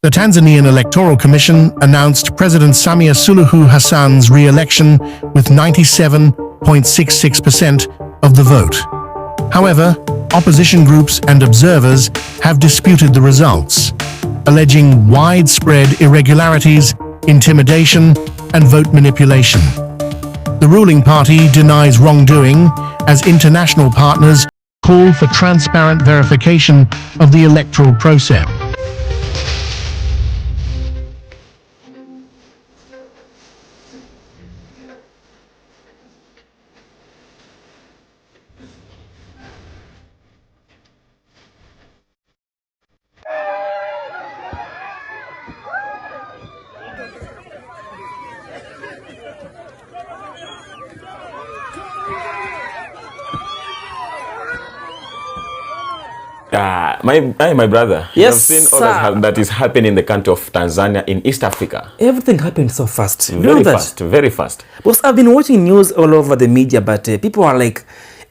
The Tanzanian Electoral Commission announced President Samia Suluhu Hassan's re-election with 97.66% of the vote. However, opposition groups and observers have disputed the results, alleging widespread irregularities, intimidation, and vote manipulation. The ruling party denies wrongdoing as international partners call for transparent verification of the electoral process. My brother, yes, you have seen all that is happening in the country of Tanzania in East Africa. Everything happened so fast. Very fast, very fast. Because I've been watching news all over the media, but people are like,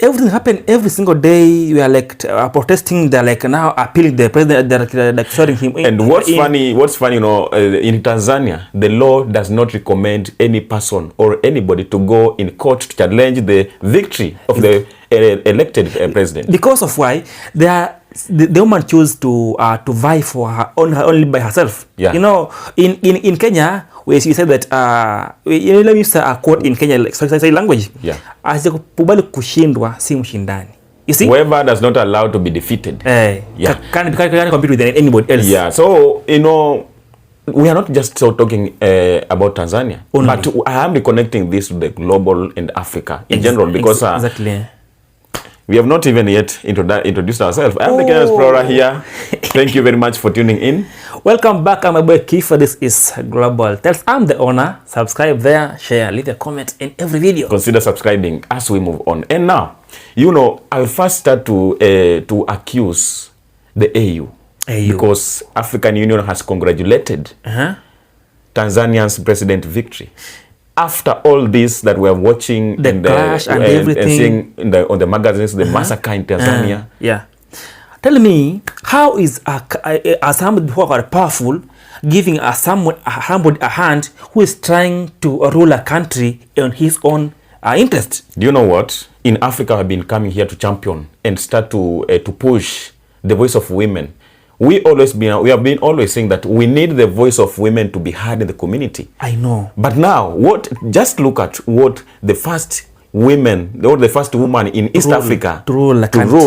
everything happened every single day. We are like protesting. They're like now appealing the president. They're like shouting him. And what's funny, you know, in Tanzania, the law does not recommend any person or anybody to go in court to challenge the victory of the elected president. Because of why the woman chose to vie for her only by herself. Yeah. You know, in Kenya, where she said that let me use a quote in Kenya, like say language. Yeah. Asikubali kushindwa si mshindani. You see? Whoever does not allow to be defeated. Yeah. Can't compete with anybody else. Yeah. So, you know, we are not just talking about Tanzania, only. But I am reconnecting this to the global and Africa in general, because exactly. We have not even yet introduced ourselves. I am the Kenyan Explorer here. Thank you very much for tuning in. Welcome back. I'm my boy Kifa. This is Global Tales. I'm the owner. Subscribe there, share, leave a comment in every video. Consider subscribing as we move on. And now, you know, I will first start to accuse the AU. Because African Union has congratulated Tanzania's president victory. After all this that we are watching, the clash and everything, and seeing on the magazines, the massacre in Tanzania. Yeah. Tell me, how is somebody who are powerful giving somebody a hand who is trying to rule a country on his own interest? Do you know what? In Africa, we've been coming here to champion and start to push the voice of women. We have been always saying that we need the voice of women to be heard in the community. I know. But now, just look at what the first woman in East Africa to rule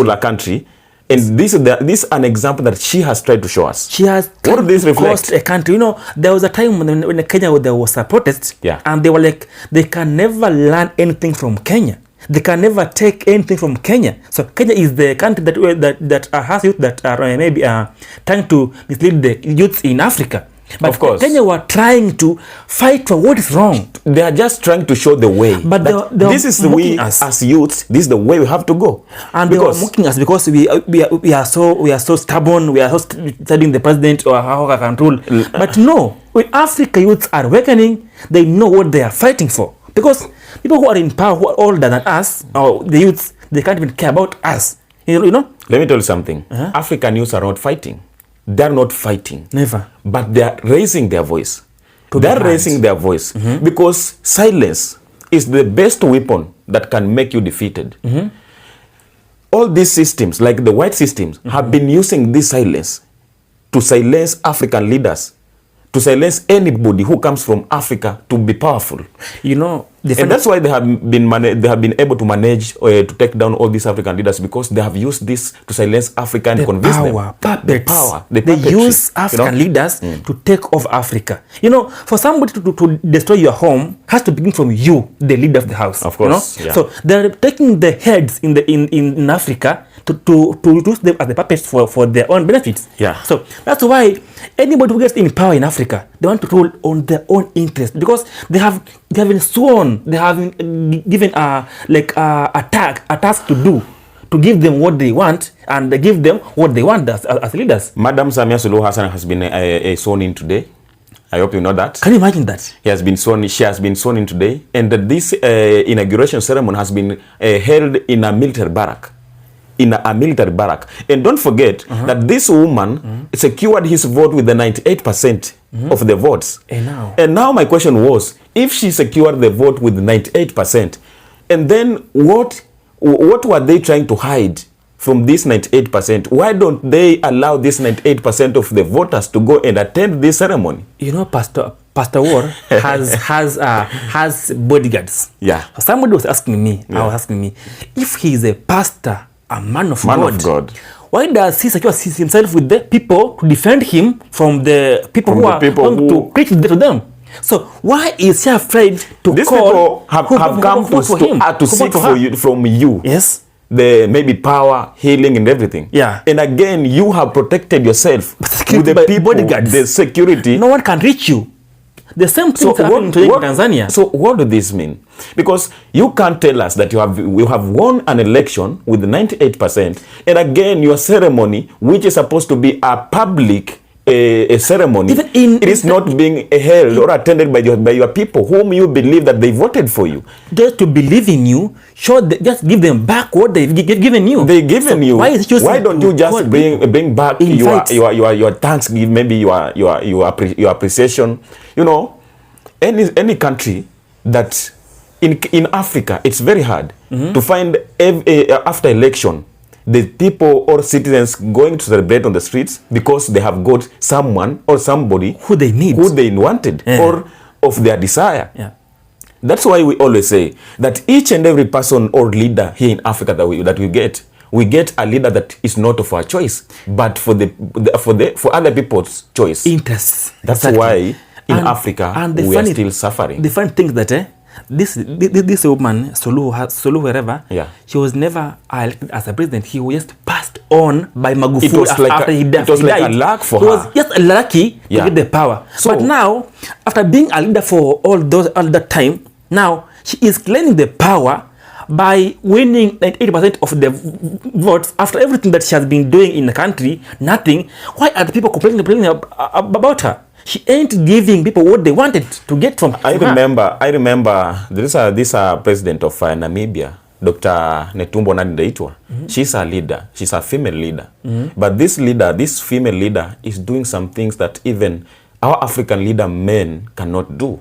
a country. And this is an example that she has tried to show us. She has cost a country. You know, there was a time when in Kenya there was a protest, and they were like, they can never learn anything from Kenya. They can never take anything from Kenya. So Kenya is the country that has youth that are maybe trying to mislead the youth in Africa. But of course, Kenya were trying to fight for what is wrong. They are just trying to show the way. But this is the way as youths. This is the way we have to go. And they are mocking us because we are so stubborn. We are so studying the president or how I can rule. But no, when Africa youths are awakening, they know what they are fighting for. Because people who are in power, who are older than us, or the youths, they can't even care about us. You know? Let me tell you something. African youths are not fighting. They are not fighting. Never. But they are raising their voice. They are raising their voice. Because silence is the best weapon that can make you defeated. All these systems, like the white systems, have been using this silence to silence African leaders, to silence anybody who comes from Africa to be powerful. You know, and that's why they have been able to manage to take down all these African leaders, because they have used this to silence Africa and convince them. The power. They use African leaders to take over Africa. You know, for somebody to destroy your home has to begin from you, the leader of the house. Of course. You know? So they're taking the heads in Africa to use them as the puppets for their own benefits. Yeah. So that's why anybody who gets in power in Africa, they want to rule on their own interest, because they have been sworn, they have been given a task to do, to give them what they want, and they give them what they want as leaders. Madam Samia Suluhu Hassan has been sworn in today. I hope you know that. Can you imagine that? She has been sworn in today, and this inauguration ceremony has been held in a military barrack. in a military barrack. And don't forget that this woman secured his vote with the 98% of the votes. And now my question was, if she secured the vote with 98%, and then what were they trying to hide from this 98%? Why don't they allow this 98% of the voters to go and attend this ceremony? You know, Pastor War has bodyguards. Yeah. Somebody was asking me, if he is a pastor, a man of God, why does he secure himself with the people to defend him from the people who are going to preach to them? So why is he afraid to these call? People have come to seek from you. Yes. The maybe power, healing, and everything. Yeah. And again, you have protected yourself with the people, bodyguards. The security. No one can reach you. The same thing happening in Tanzania. So what does this mean? Because you can't tell us that you have won an election with 98%, and again, your ceremony, which is supposed to be a public a ceremony, it is not being held or attended by your people whom you believe that they voted for you. Just to believe in you, just give them back what they've given you. They've given you. Why don't you just bring back your thanks, maybe your appreciation? You know, any country that in Africa, it's very hard to find after election the people or citizens going to celebrate on the streets because they have got someone or somebody who they need, who they wanted, or of their desire. Yeah. That's why we always say that each and every person or leader here in Africa that we get a leader that is not of our choice, but for other people's choice. Interests. That's why in Africa we are still suffering. The funny thing that this woman, Suluhu, wherever, she was never elected as a president. He was just passed on by Magufuli after he died. It was like a luck for her. He was just lucky to get the power. So, but now, after being a leader for all that time, now she is claiming the power by winning 80% of the votes after everything that she has been doing in the country. Nothing. Why are the people complaining about her? She ain't giving people what they wanted to get from her. I remember this president of Namibia, Dr. Netumbo Nandi-Ndaitwah. She's a leader. She's a female leader. But this female leader is doing some things that even our African leader men cannot do.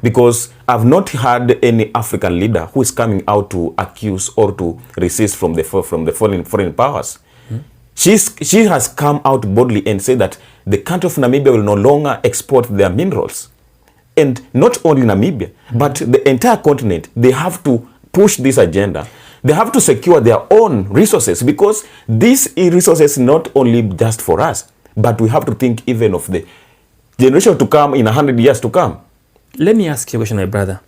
Because I've not had any African leader who is coming out to accuse or to resist from the foreign powers. She has come out boldly and said that the country of Namibia will no longer export their minerals. And not only Namibia, but the entire continent, they have to push this agenda. They have to secure their own resources, because these resources not only just for us, but we have to think even of the generation to come in 100 years to come. Let me ask you a question, my brother.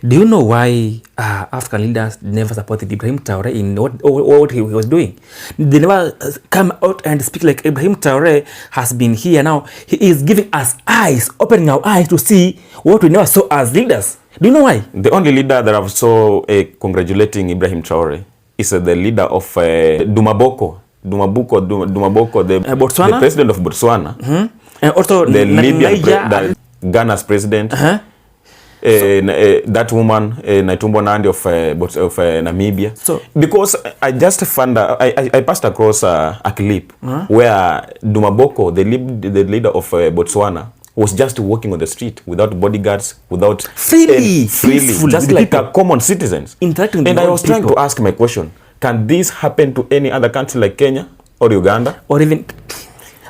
Do you know why African leaders never supported Ibrahim Traore in what he was doing? They never come out and speak like Ibrahim Traore has been here now. He is giving us eyes, opening our eyes to see what we never saw as leaders. Do you know why? The only leader that I saw congratulating Ibrahim Traore is the leader of Dumaboko, the president of Botswana. And also the Libyan Ghana's president. That woman, Netumbo Nandi of Namibia. So, because I just found I passed across a clip where Dumaboko, the leader of Botswana, was just walking on the street without bodyguards, without freely, just like a common citizens. And I was trying to ask my question: can this happen to any other country like Kenya or Uganda, or even?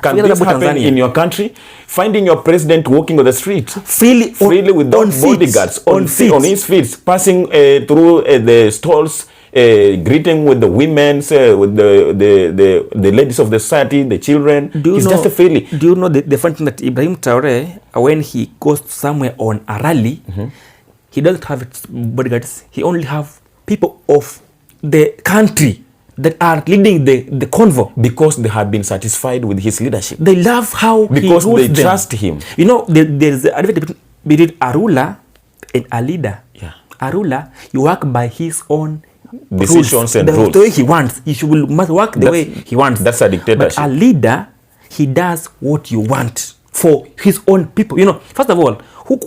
Can this happen in your country? Finding your president walking on the street freely without bodyguards on his feet, passing through the stalls, greeting with the women, with the ladies of the society, the children. Just freely. Do you know the fun thing that Ibrahim Traore, when he goes somewhere on a rally, he doesn't have bodyguards. He only have people of the country that are leading the convoy, because they have been satisfied with his leadership. They love how because he they trust him. You know, there's a difference between a ruler and a leader. Yeah. A ruler, you work by his own decisions and rules. The way he wants. He must work the way he wants. That's a dictatorship. But a leader, he does what you want for his own people. You know, first of all, who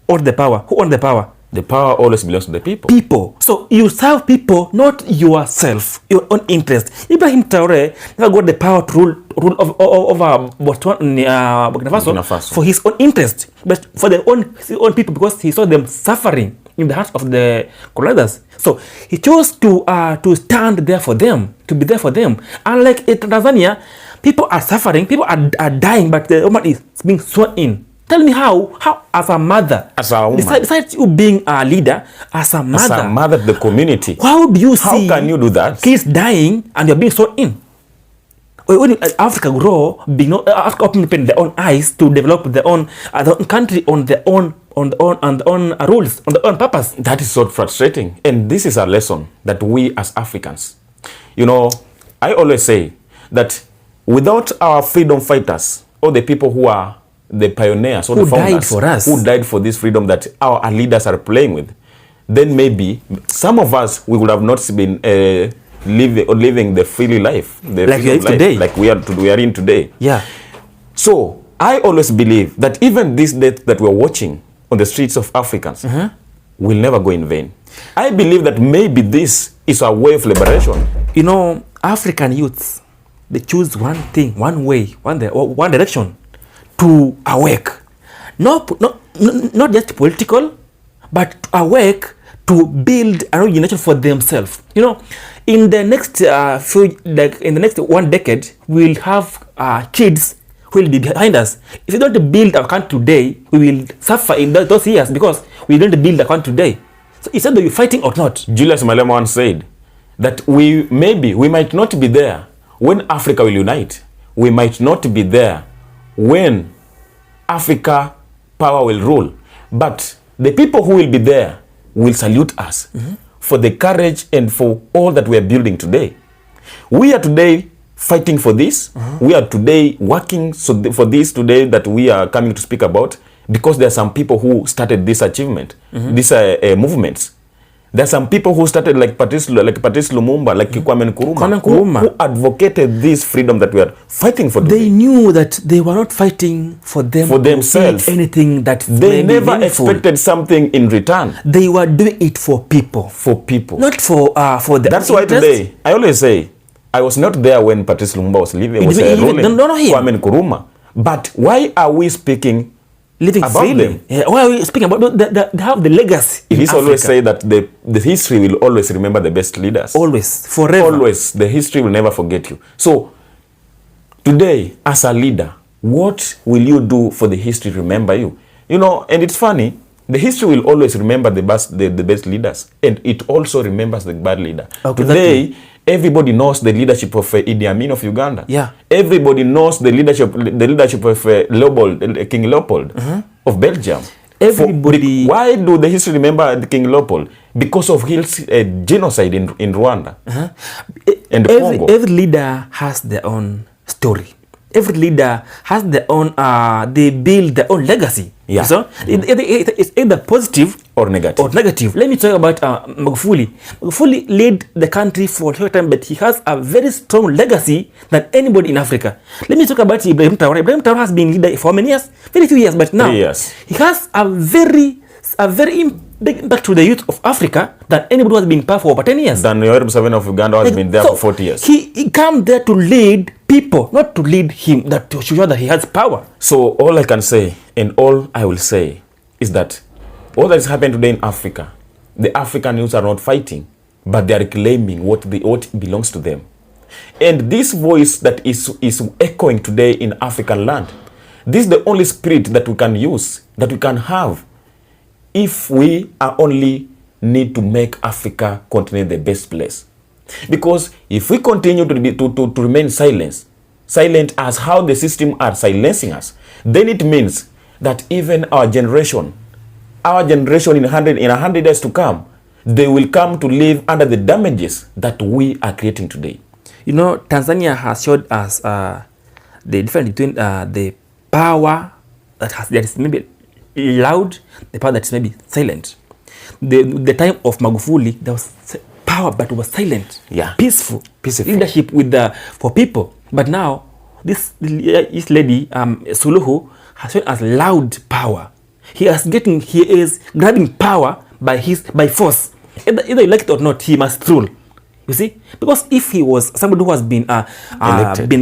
owns the power? Who owns the power? The power always belongs to the people. People. So you serve people, not yourself, your own interest. Ibrahim Traore never got the power to rule over Burkina Faso for his own interest, but for his own people, because he saw them suffering in the heart of the colonizers. So he chose to stand there for them, to be there for them. Unlike in Tanzania, people are suffering, people are dying, but the woman is being sworn in. Tell me how as a mother, as a woman, besides you being a leader, as a mother of the community, how do you see? How can you do that? Kids dying and you're being sworn in. When Africa grow, Africa open their own eyes to develop their own country on their own rules, on their own purpose. That is so frustrating, and this is a lesson that we as Africans, you know, I always say that without our freedom fighters, or the people who are the pioneers or who the founders died for us, who died for this freedom that our leaders are playing with, then maybe some of us, we would have not been living the free life, like we are today, like we are in today. Yeah. So I always believe that even this death that we're watching on the streets of Africans will never go in vain. I believe that maybe this is a way of liberation. You know, African youths, they choose one thing, one way, one direction to awake. Not just political, but to awake to build a new generation for themselves. You know, in the next in the next 1 decade, we'll have kids who will be behind us. If we don't build our country today, we will suffer in those years because we don't build our country today. So it's either you're fighting or not. Julius Malema once said that we might not be there when Africa will unite. We might not be there when Africa power will rule. But the people who will be there will salute us for the courage and for all that we are building today. We are today fighting for this. We are today working for this today that we are coming to speak about, because there are some people who started this achievement, these movements. There are some people who started like Patrice Lumumba, like Kwame Nkrumah, who advocated this freedom that we are fighting for today. They knew that they were not fighting for themselves. Anything that they never expected something in return. They were doing it for people. For people. Not for the That's why today, I always say, I was not there when Patrice Lumumba was ruling Kwame Nkrumah. But why are we speaking living about freely? Them? Yeah, why are we speaking about they have the legacy? It is always say that the history will always remember the best leaders. Always, forever. Always, the history will never forget you. So today, as a leader, what will you do for the history to remember you? You know, and it's funny, the history will always remember the best leaders, and it also remembers the bad leader. Okay, today, everybody knows the leadership of Idi Amin of Uganda. Yeah. Everybody knows the leadership of King Leopold of Belgium. Everybody. Why do the history remember King Leopold? Because of his genocide in Rwanda and Congo. Every leader has their own story. Every leader has their own. They build their own legacy. Yeah. So it's either positive or negative. Let me talk about Magufuli. Magufuli led the country for a short time, but he has a very strong legacy than anybody in Africa. Let me talk about Ibrahim Traore. Ibrahim Traore has been leader for many years, very few years, but now he has a very big impact to the youth of Africa than anybody who has been in power for over 10 years. Than Yoweri Museveni of Uganda has been there for 40 years. He came there to lead people, not to lead him, that to show that he has power. So all I can say, and all I will say, is that all that is happening today in Africa, the African youths are not fighting, but they are claiming what belongs to them. And this voice that is echoing today in African land, this is the only spirit that we can use, that we can have, if we are only need to make Africa continent the best place. Because if we continue to remain silent as how the system are silencing us, then it means that even our generation in 100 years to come, they will come to live under the damages that we are creating today. You know, Tanzania has showed us the difference between the power that is maybe loud, the power that is maybe silent. The time of Magufuli, there was power, but it was silent. Yeah. Peaceful leadership for people. But now, this lady, Suluhu, has shown us loud power. He is grabbing power, by force. Either you like it or not, he must rule. You see, because if he was somebody who has been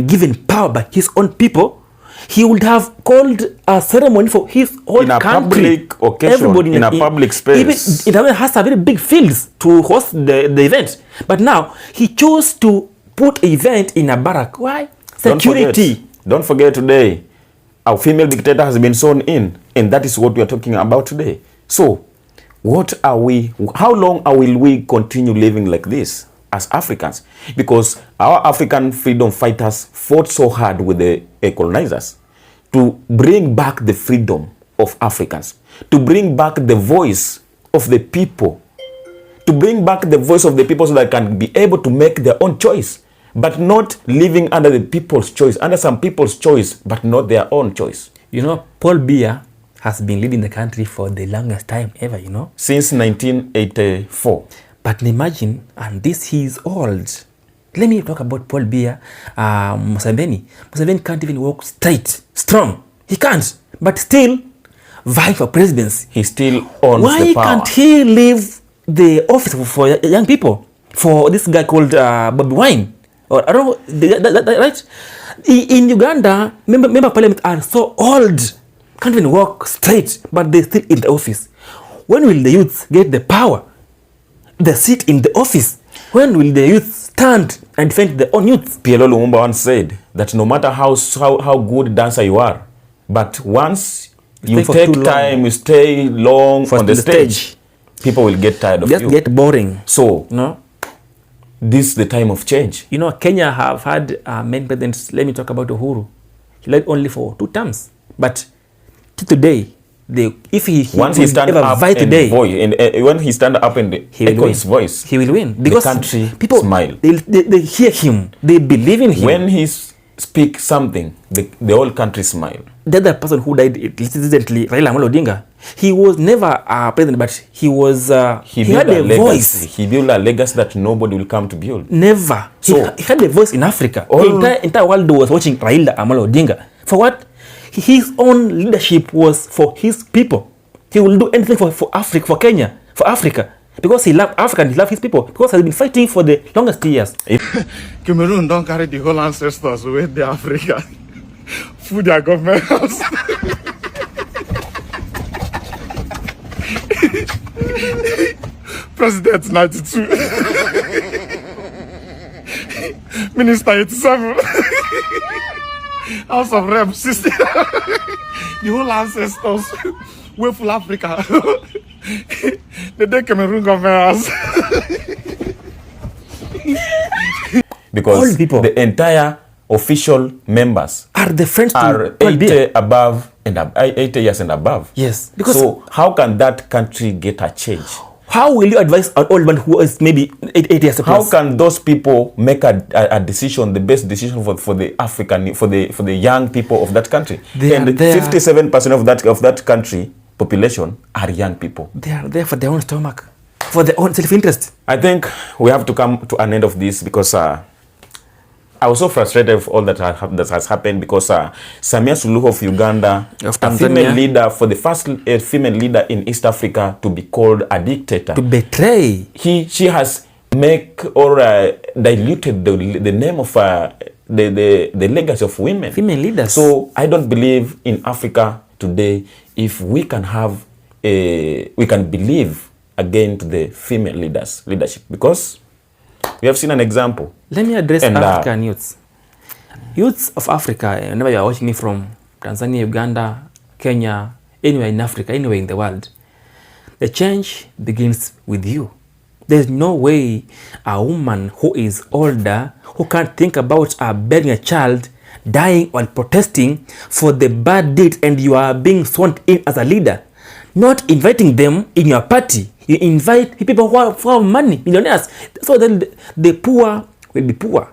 given power by his own people, he would have called a ceremony for his whole in a country. Public occasion, everybody in a public space. Even it has a very big fields to host the event. But now he chose to put an event in a barrack. Why? Security. Don't forget today, our female dictator has been sworn in, and that is what we are talking about today. So, how long will we continue living like this as Africans? Because our African freedom fighters fought so hard with the colonizers to bring back the freedom of Africans, to bring back the voice of the people, to bring back the voice of the people so that they can be able to make their own choice, but not living under the people's choice, under some people's choice, but not their own choice. You know, Paul Biya has been leading the country for the longest time ever, you know. Since 1984. But imagine, and he is old. Let me talk about Paul Biya, Museveni. Museveni can't even walk straight, strong. He can't, but still vie for presidency. He still owns the power. Why can't he leave the office for young people? For this guy called Bobby Wine. Or I don't know, right? In Uganda, member parliament are so old, can't even walk straight, but they're still in the office. When will the youth get the power, the seat in the office? When will the youth stand and defend their own youth? PLO Lumumba once said that no matter how good dancer you are, but once you take time, you stay long on the stage, people will get tired of you. Just get boring. So, no. This is the time of change. You know, Kenya have had many presidents. Let me talk about Uhuru. He led only for 2 terms. But today, if he once he stand up today, when he stand up and echo his voice, he will win. Because the country people smile. They hear him. They believe in him. When he speaks something, the whole country smile. The other person who died recently, Raila Amolo Odinga, he was never a president, but he was. He had a voice. He built a legacy that nobody will come to build. Never. So he had a voice in Africa. The entire world was watching Raila Amolo Odinga. For what? His own leadership was for his people. He will do anything for Africa, for Kenya, for Africa. Because he loved Africa and he loved his people. Because he has been fighting for the longest years. Cameroon don't carry the whole ancestors with the Africa. Food their government house. President 92. Minister 87. House of Reps 60. The whole ancestors were full Africa. The day Cameroon government house. Because the entire official members are the friends are 80 above and 80 years and above. Yes. Because so how can that country get a change? How will you advise an old man who is maybe 8 years old? How can those people make a decision, the best decision for the African, for the young people of that country? And 57% of that country population are young people. They are there for their own stomach, for their own self-interest. I think we have to come to an end of this because I was so frustrated with all that has happened because Samia Suluhu of Uganda, a female leader, for the first female leader in East Africa to be called a dictator. To betray. She has diluted the name of the legacy of women. Female leaders. So I don't believe in Africa today if we can have we can believe again to the female leadership because we have seen an example. Let me address African youths. Youths of Africa, whenever you are watching me from Tanzania, Uganda, Kenya, anywhere in Africa, anywhere in the world, the change begins with you. There's no way a woman who is older, who can't think about bearing a child, dying while protesting for the bad deeds, and you are being sworn in as a leader, not inviting them in your party. You invite people who have money, millionaires. So then the poor will be poor.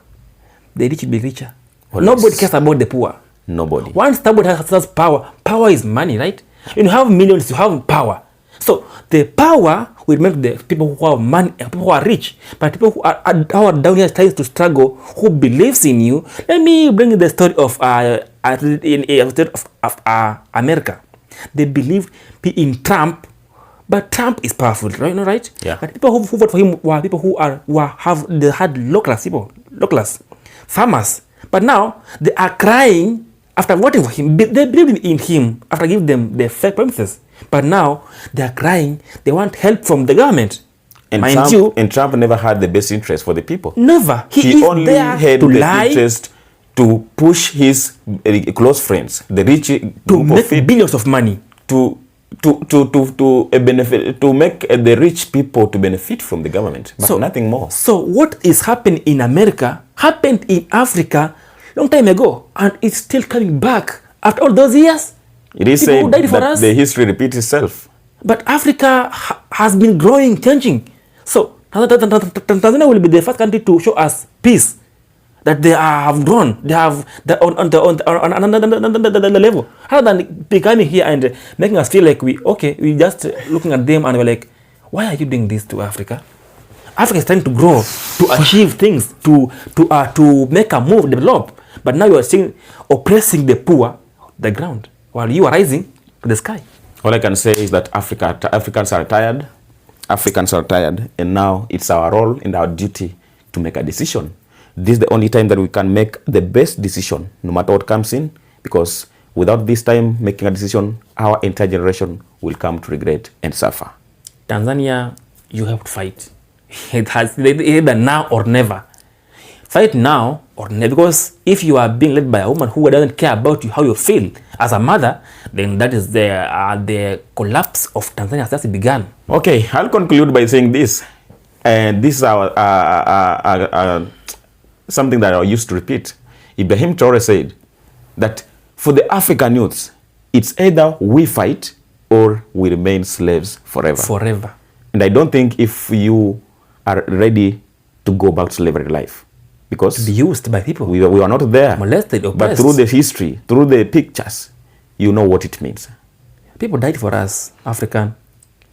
The rich will be richer. Well, nobody cares about the poor. Nobody. Once somebody has power, power is money, right? When you have millions, you have power. So the power will make the people who have money and people who are rich. But people who are down here trying to struggle, who believes in you. Let me bring you the story of America. They believe in Trump But Trump is powerful, right? No, right? Yeah. But people who vote for him were people who had low class people, low class farmers. But now they are crying after voting for him. They believed in him after giving them their fake promises. But now they are crying. They want help from the government. And Trump never had the best interest for the people. Never. He only there had to the lie, interest to push his close friends, the rich to make billions of money, to benefit, to make the rich people to benefit from the government, but nothing more. So what is happening in America happened in Africa long time ago, and it's still coming back after all those years. It is said that the history repeats itself. But Africa has been growing, changing. So Tanzania will be the first country to show us peace, that they have grown, they have on another level, rather than becoming here and making us feel like we just looking at them and we're like, why are you doing this to Africa? Africa is trying to grow, to achieve things, to make a move, develop. But now you are seeing oppressing the poor, the ground, while you are rising to the sky. All I can say is that Africans are tired. Africans are tired, and now it's our role and our duty to make a decision. This is the only time that we can make the best decision, no matter what comes in, because without this time making a decision, our entire generation will come to regret and suffer. Tanzania, you have to fight. It has either now or never. Fight now or never, because if you are being led by a woman who doesn't care about you, how you feel as a mother, then that is the collapse of Tanzania has begun. Okay, I'll conclude by saying this, and this is something that I used to repeat. Ibrahim Traore said that for the African youths, it's either we fight or we remain slaves forever. Forever. And I don't think if you are ready to go back to slavery life, because to be used by people. We are not there. Molested, oppressed. But through the history, through the pictures, you know what it means. People died for us, African.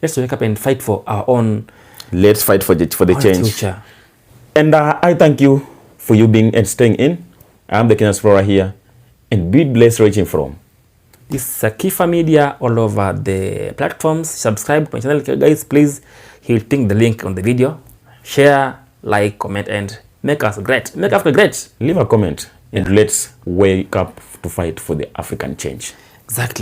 Let's wake up and fight for our own. Let's fight for the change. Future. And I thank you for you being and staying in. I'm the Kenyan Explorer here, and be blessed reaching from. This is Akifa Media all over the platforms. Subscribe to my channel, guys. Please, he'll ping the link on the video. Share, like, comment, and make us great. Make Africa great. Leave a comment and let's wake up to fight for the African change. Exactly.